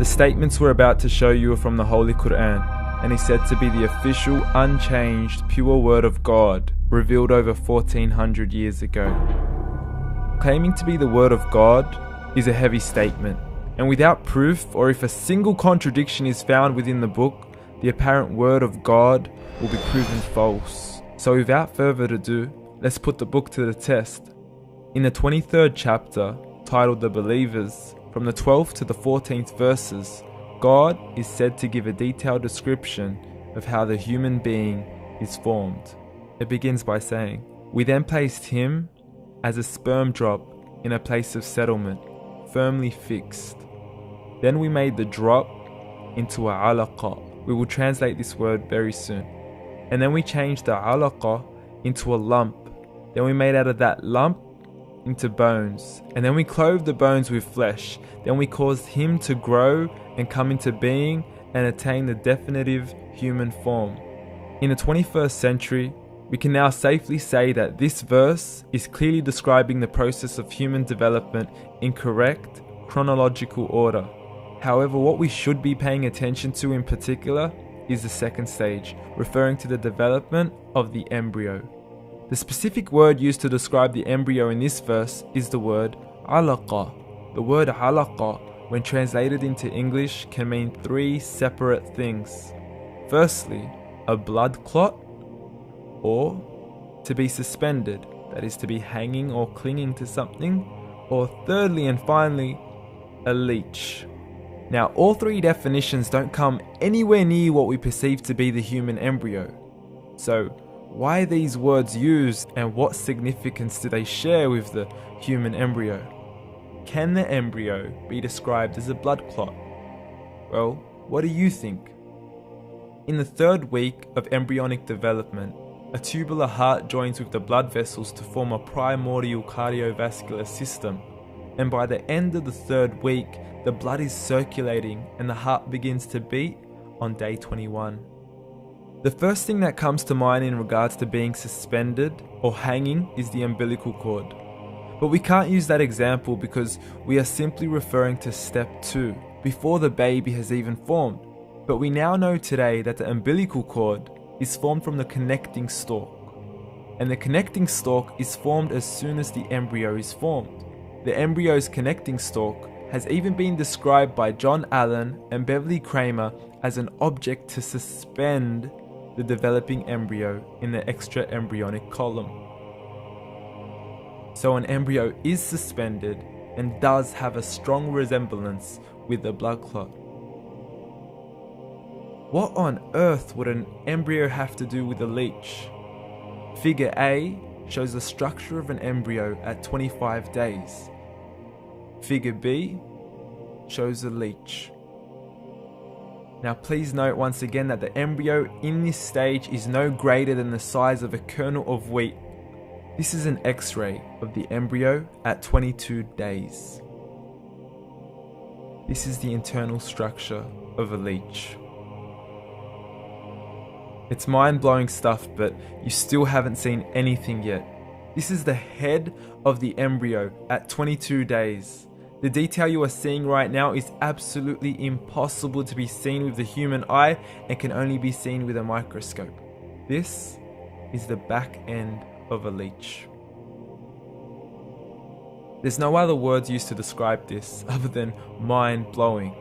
The statements we're about to show you are from the Holy Quran, and is said to be the official, unchanged, pure word of God, revealed over 1400 years ago. Claiming to be the word of God is a heavy statement, and without proof, or if a single contradiction is found within the book, the apparent word of God will be proven false. So without further ado, let's put the book to the test. In the 23rd chapter, titled The Believers, from the 12th to the 14th verses, God is said to give a detailed description of how the human being is formed. It begins by saying, "We then placed him as a sperm drop in a place of settlement, firmly fixed. Then we made the drop into a Alaqah." We will translate this word very soon. "And then we changed the Alaqah into a lump. Then we made out of that lump into bones. And then we clothed the bones with flesh. Then we caused him to grow and come into being and attain the definitive human form." In the 21st century, we can now safely say that this verse is clearly describing the process of human development in correct chronological order. However, what we should be paying attention to in particular is the second stage, referring to the development of the embryo. The specific word used to describe the embryo in this verse is the word Alaqah. The word Alaqah, when translated into English, can mean three separate things. Firstly, a blood clot, or to be suspended, that is to be hanging or clinging to something, or thirdly and finally, a leech. Now, all three definitions don't come anywhere near what we perceive to be the human embryo. So, why are these words used, and what significance do they share with the human embryo? Can the embryo be described as a blood clot? Well, what do you think? In the third week of embryonic development, a tubular heart joins with the blood vessels to form a primordial cardiovascular system, and by the end of the third week, the blood is circulating and the heart begins to beat on day 21. The first thing that comes to mind in regards to being suspended or hanging is the umbilical cord. But we can't use that example because we are simply referring to step 2, before the baby has even formed. But we now know today that the umbilical cord is formed from the connecting stalk. And the connecting stalk is formed as soon as the embryo is formed. The embryo's connecting stalk has even been described by John Allen and Beverly Kramer as an object to suspend the developing embryo in the extra-embryonic column. So an embryo is suspended and does have a strong resemblance with the blood clot. What on earth would an embryo have to do with a leech? Figure A shows the structure of an embryo at 25 days. Figure B shows a leech. Now please note once again that the embryo in this stage is no greater than the size of a kernel of wheat. This is an X-ray of the embryo at 22 days. This is the internal structure of a leech. It's mind-blowing stuff, but you still haven't seen anything yet. This is the head of the embryo at 22 days. The detail you are seeing right now is absolutely impossible to be seen with the human eye and can only be seen with a microscope. This is the back end of a leech. There's no other words used to describe this other than mind-blowing.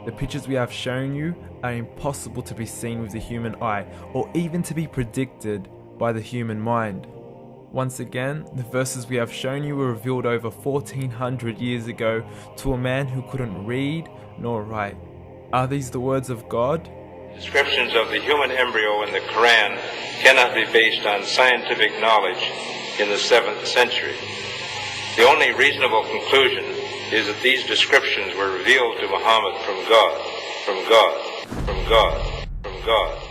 The pictures we have shown you are impossible to be seen with the human eye or even to be predicted by the human mind. Once again, the verses we have shown you were revealed over 1400 years ago to a man who couldn't read nor write. Are these the words of God? Descriptions of the human embryo in the Quran cannot be based on scientific knowledge in the 7th century. The only reasonable conclusion is that these descriptions were revealed to Muhammad from God, from God, from God, from God.